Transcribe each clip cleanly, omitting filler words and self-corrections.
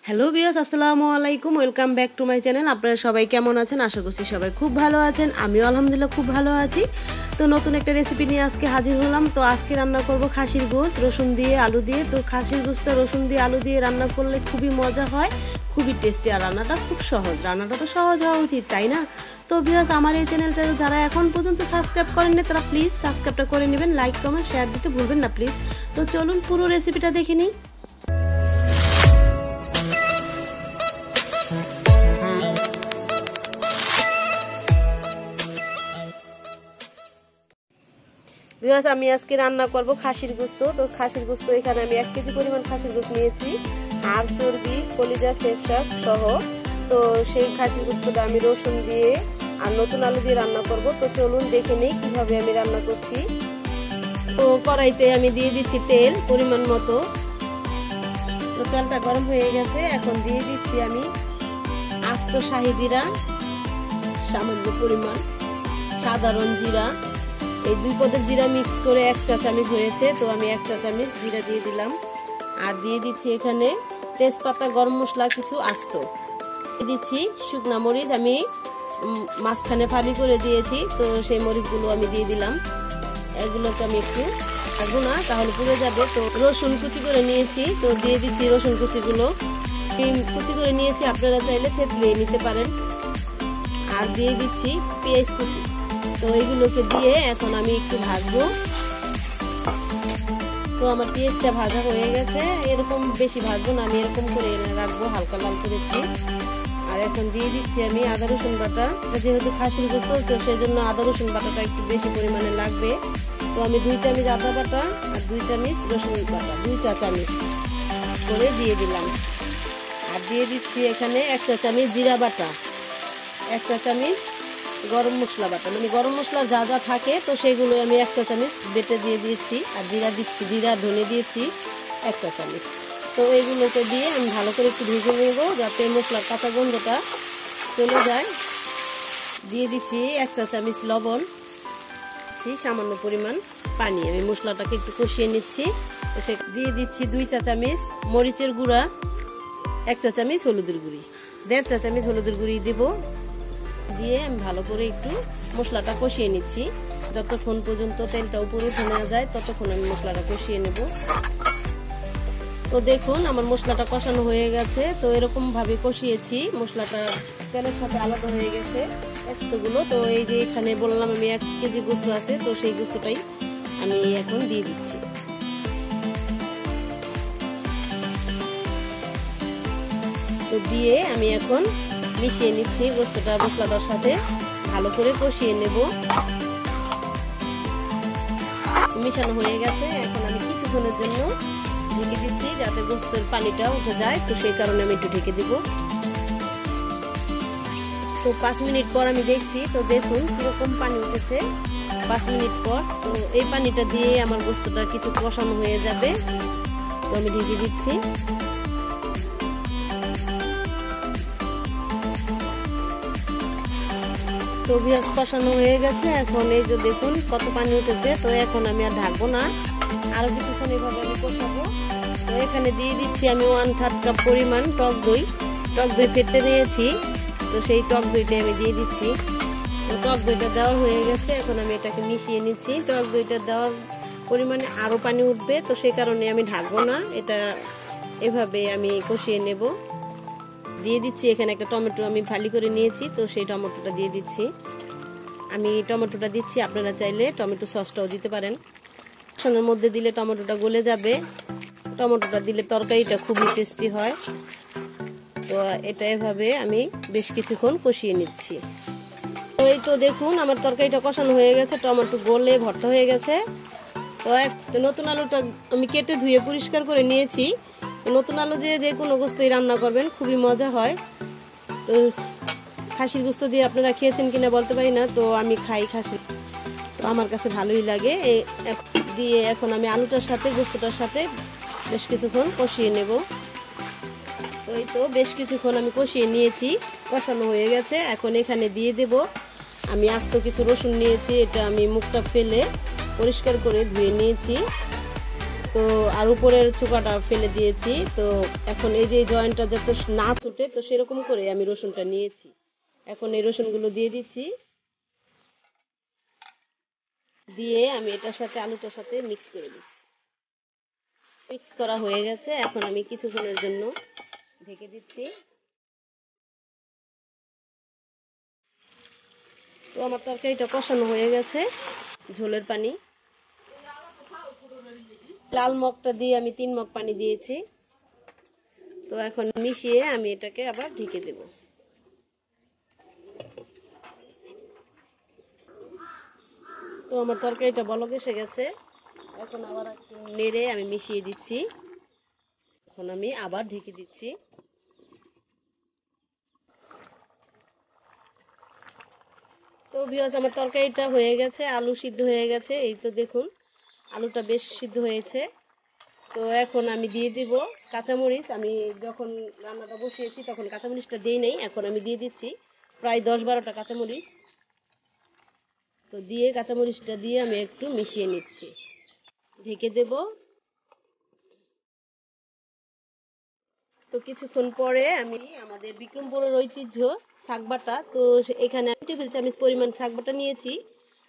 Hello viewers, আসসালামু আলাইকুম। Welcome back to my channel. আপনারা সবাই কেমন আছেন? আশা করছি সবাই খুব ভালো আছেন। আমিও আলহামদুলিল্লাহ খুব ভালো আছি। তো নতুন একটা রেসিপি নিয়ে আজকে হাজির হলাম। তো আজকে রান্না করব খাসির গোশত রসুন দিয়ে আলু দিয়ে। তো খাসির গোশতটা রসুন দিয়ে আলু দিয়ে রান্না করলে খুবই মজা হয়, খুবই টেস্টি। আর রান্নাটা খুব সহজ, রান্নাটা তো সহজ হওয়া উচিত, তাই না? তো ভিউয়ার্স, আমার এই চ্যানেলটা যারা এখন পর্যন্ত সাবস্ক্রাইব করেননি তারা প্লিজ সাবস্ক্রাইবটা করে নেবেন, লাইক কমেন্ট শেয়ার দিতে ভুলবেন না প্লিজ। তো চলুন পুরো রেসিপিটা দেখে নিই। ভিউয়ার্স, আমি আজকে রান্না করব খাসির গোশত। তো খাসির গোশত এখানে আমি 1 কেজি পরিমাণ খাসির গোশত নিয়েছি, হাড়, চর্বি, কলিজা, ফেফসা সহ। তো সেই খাসির গোশতটা আমি রসুন দিয়ে আর নতুন আলু দিয়ে রান্না করব। তো চলুন দেখে নেই কিভাবে আমি রান্না করছি। তো কড়াইতে আমি দিয়ে দিচ্ছি তেল পরিমাণ মতো। তো তেলটা গরম হয়ে গেছে, এখন দিয়ে দিচ্ছি আমি আস্ত শাহি জিরা, সামান্য পরিমাণ সাধারণ জিরা, এই 2 পদের জিরা মিক্স করে 1 চা চামচ হয়েছে। তো আমি 1 চা চামচ জিরা দিয়ে দিলাম। আর দিয়ে দিচ্ছি এখানে তেজপাতা, গরম মশলা কিছু আস্ত দিয়ে দিচ্ছি। শুকনা মরিচ আমি মাঝখানে ফালি করে দিয়েছি, তো সেই মরিচগুলো আমি দিয়ে দিলাম। এগুলোকে আমি একটু ভাজবো না, তাহলে পুড়ে যাবে। তো রসুন কুচি করে নিয়েছি, তো দিয়ে দিচ্ছি রসুন কুচিগুলো। কুচি করে নিয়েছি, আপনারা চাইলে থেতলে নিতে পারেন। আর দিয়ে দিচ্ছি পেঁয়াজ কুচি। তো এইগুলোকে দিয়ে এখন আমি একটু ভাজবো। তো আমার পেঁয়াজটা ভাজা হয়ে গেছে, এরকম বেশি ভাজবো না, আমি এরকম করে রাখবো, হালকা লাল করেছি। আর এখন দিয়ে দিচ্ছি আমি আদা রসুন বাটা। যেহেতু খাসির গোশত, তো সেজন্য আদা রসুন বাটাটা একটু বেশি পরিমাণে লাগবে। তো আমি 2 চামচ আদা বাটা আর 2 চামচ রসুন বাটা 2 চা চামচ করে দিয়ে দিলাম। আর দিয়ে দিচ্ছি এখানে 1 চা চামচ জিরা বাটা, 1 চা চামচ গরম মশলা বাটা, মানে গরম মশলা যা যা থাকে তো সেগুলো আমি 1 চা চামচ বেটে দিয়ে দিয়েছি। আর জিরা দিচ্ছি, জিরা ধনে দিয়েছি 1 চা চামচ। তো এইগুলোকে দিয়ে আমি ভালো করে একটু ভেজে নেব, যাতে মশলার কাঁচা গন্ধটা চলে যায়। দিয়ে দিচ্ছি 1 চা চামচ লবণ, সামান্য পরিমাণ পানি। আমি মশলাটাকে একটু কষিয়ে নিচ্ছি। দিয়ে দিচ্ছি 2 চা চামচ মরিচের গুঁড়া, 1 চা চামচ হলুদের গুঁড়ি, 1.5 চা চামচ হলুদের গুঁড়ি দেব। দিয়ে আমি ভালো করে একটু মশলাটা কষিয়ে নিচ্ছি। যতক্ষণ পর্যন্ত তেলটা উপরে উঠে নেওয়া যায় ততক্ষণ আমি মশলাটা কষিয়ে নেব। তো দেখুন আমার মশলাটা কষানো হয়ে গেছে। তো এরকম ভাবে কষিয়েছি, মশলাটা তেলের সাথে আলাদা হয়ে গেছে পেস্টগুলো। তো এই যে এখানে বললাম আমি 1 কেজি গোশত আছে, তো সেই গোশতটাই আমি এখন দিয়ে দিচ্ছি। তো দিয়ে আমি এখন মিশিয়ে নিচ্ছি গোশতটা মশলাটার সাথে, ভালো করে কষিয়ে নেব। মিশানো হয়ে গেছে, এখন আমি কিছুক্ষণের জন্য ঢেকে দিচ্ছি যাতে গোশতের পানিটা উঠে যায়। তো সেই কারণে আমি একটু ঢেকে দিব। তো 5 মিনিট পর আমি দেখছি, তো দেখুন কিরকম পানি উঠেছে 5 মিনিট পর। তো এই পানিটা দিয়ে আমার গোশতটা কিছু কষানো হয়ে যাবে। তো আমি ঢেকে দিচ্ছি। তো ভিউয়ার্স, কষানো হয়ে গেছে, এখন এই যে দেখুন কত পানি উঠেছে। তো এখন আমি আর ঢাকবো না, আরো কিছুক্ষণ এইভাবে আমি কষাবো। তো এখানে দিয়ে দিচ্ছি আমি 1/3 কাপ পরিমাণ টক দই ফেটে নিয়েছি। তো সেই টক দইটা আমি দিয়ে দিচ্ছি। তো টক দইটা দেওয়া হয়ে গেছে, এখন আমি এটাকে মিশিয়ে নিচ্ছি। টক দইটা দেওয়ার পরিমাণে আরো পানি উঠবে, তো সেই কারণে আমি ঢাকবো না, এটা এভাবে আমি কষিয়ে নেব। দিয়ে দিচ্ছি এখানে একটা টমেটো আমি ফালি করে নিয়েছি, তো সেই টমেটোটা দিয়ে দিচ্ছি। আমি টমেটোটা দিচ্ছি, আপনারা চাইলে টমেটো সসটাও দিতে পারেন। কষানোর মধ্যে দিলে টমেটোটা গলে যাবে, টমেটোটা দিলে তরকারিটা খুবই টেস্টি হয়। তো এটা এভাবে আমি বেশ কিছুক্ষণ কষিয়ে নিচ্ছি। তো এই তো দেখুন আমার তরকারিটা কষানো হয়ে গেছে, টমেটো গলে ভর্তা হয়ে গেছে। তো নতুন আলুটা আমি কেটে ধুয়ে পরিষ্কার করে নিয়েছি। নতুন আলু দিয়ে যে কোনো গোশতই রান্না করবেন, খুবই মজা হয়। তো খাসির গোশত দিয়ে আপনারা খেয়েছেন কিনা বলতে পারি না, তো আমি খাই খাসি, তো আমার কাছে ভালোই লাগে। দিয়ে এখন আমি আলুটার সাথে গোশতটার সাথে বেশ কিছুক্ষণ কষিয়ে নেব। তো এই তো বেশ কিছুক্ষণ আমি কষিয়ে নিয়েছি, কষানো হয়ে গেছে। এখন এখানে দিয়ে দেব আমি আস্ত কিছু রসুন নিয়েছি, এটা আমি মুখটা ফেলে পরিষ্কার করে ধুয়ে নিয়েছি। তো আর উপরের চোকাটা ফেলে দিয়েছি। তো এখন এই যে জয়েন্টটা যাতে না ছুটে, তো সেরকম করে আমি রসুনটা নিয়েছি। এখন এই রসুনগুলো দিয়ে দিচ্ছি, দিয়ে আমি এটার সাথে আলুটার সাথে মিক্স করে দিচ্ছি। মিক্স করা হয়ে গেছে, এখন আমি কিছুক্ষণের জন্য ঢেকে দিচ্ছি। তো আমার তরকারিটা কষানো হয়ে গেছে, ঝোলের পানি লাল মগটা দিয়ে আমি 3 মগ পানি দিয়েছি। তো এখন মিশিয়ে আমি এটাকে আবার ঢেকে দেব। তো আমার তরকারিটা বলক এসে গেছে, এখন আবার একটু নেড়ে আমি মিশিয়ে দিচ্ছি। এখন আমি আবার ঢেকে দিচ্ছি। তো ভিউয়ার্স, আমার তরকারিটা হয়ে গেছে, আলু সিদ্ধ হয়ে গেছে। এই তো দেখুন আলুটা বেশ সিদ্ধ হয়েছে। তো এখন আমি দিয়ে দিব কাঁচামরিচ। আমি যখন রান্নাটা বসিয়েছি তখন কাঁচামরিচটা দিই নাই, এখন আমি দিয়ে দিচ্ছি প্রায় 10-12টা কাঁচামরিচ। তো দিয়ে কাঁচামরিচটা দিয়ে আমি একটু মিশিয়ে নিচ্ছি, ঢেকে দেব। তো কিছুক্ষণ পরে আমি আমাদের বিক্রমপুরের ঐতিহ্য শাকবাটা, তো এখানে 2 টেবিল চামচ পরিমাণ শাকবাটা নিয়েছি,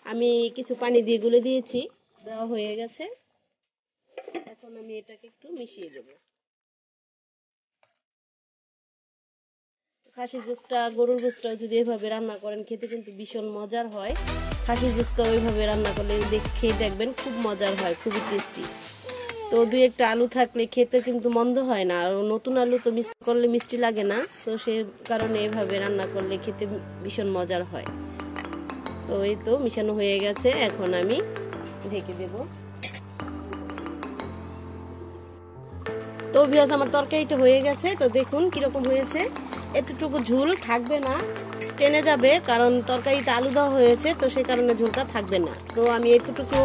আমি কিছু পানি দিয়ে গুলে দিয়েছি, দেওয়া হয়ে গেছে। এখন আমি এটাকে একটু মিশিয়ে দেব। খাসির গোশটা, গরুর গোশটা যদি এভাবে রান্না করেন খেতে কিন্তু ভীষণ মজার হয়। খাসির গোশটা ওইভাবে রান্না করলে খেয়ে দেখবেন খুব মজার হয়, খুবই টেস্টি। তো 2-1টা আলু থাকলে খেতে কিন্তু মন্দ হয় না, আর নতুন আলু তো মিক্স করলে মিষ্টি লাগে না, তো সে কারণে এভাবে রান্না করলে খেতে ভীষণ মজার হয়। তো এই তো মিশানো হয়ে গেছে, এখন আমি ঢেকে দেব। তো ভিউয়ার্স, আমার তরকারিটা হয়ে গেছে। তো দেখুন কিরকম হয়েছে, এতটুকু ঝোল থাকবে না, টেনে যাবে, কারণ তরকারিতে আলু দেওয়া হয়েছে, তো সেই কারণে ঝোলটা থাকবে না। তো আমি এতটুকু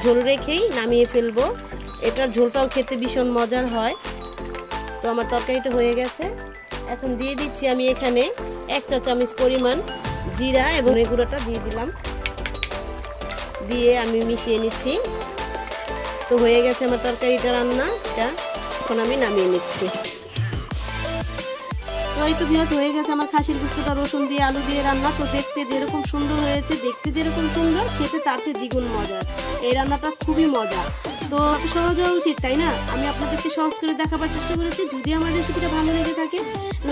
ঝোল রেখেই নামিয়ে ফেলবো। এটার ঝোলটাও খেতে ভীষণ মজার হয়। তো আমার তরকারিটা হয়ে গেছে, এখন দিয়ে দিচ্ছি আমি এখানে 1 চা চামচ পরিমাণ জিরা এবং গুঁড়োটা দিয়ে দিলাম, দিয়ে আমি মিশিয়ে নিচ্ছি। তো হয়ে গেছে আমার তরকারিটা রান্নাটা, এখন আমি নামিয়ে নিচ্ছি। তো এই তো ভিউয়ার্স, হয়ে গেছে আমার খাসির গোশতটা রসুন দিয়ে আলু দিয়ে রান্না। তো দেখতে যেরকম সুন্দর হয়েছে, দেখতে যেরকম সুন্দর, খেতে তার চেয়ে দ্বিগুণ মজা। এই রান্নাটা খুবই মজা। তো সহজ হওয়া উচিত, তাই না? আমি আপনাদেরকে সহজ করে দেখাবার চেষ্টা করেছি। যদি আমার রেসিপিটা ভালো লেগে থাকে,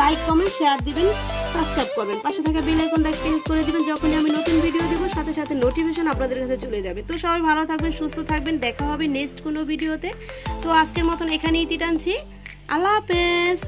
লাইক, কমেন্ট, শেয়ার দিবেন, সাবস্ক্রাইব করবেন, পাশে থাকা বেল আইকনটা ক্লিক করে দিবেন। যখনই আমি নতুন ভিডিও দেব সাথে সাথে নোটিফিকেশন আপনাদের কাছে চলে যাবে। তো সবাই ভালো থাকবেন, সুস্থ থাকবেন, দেখা হবে নেক্সট কোনো ভিডিওতে। তো আজকের মতন এখানেই টানছি। আল্লাহ হাফেজ।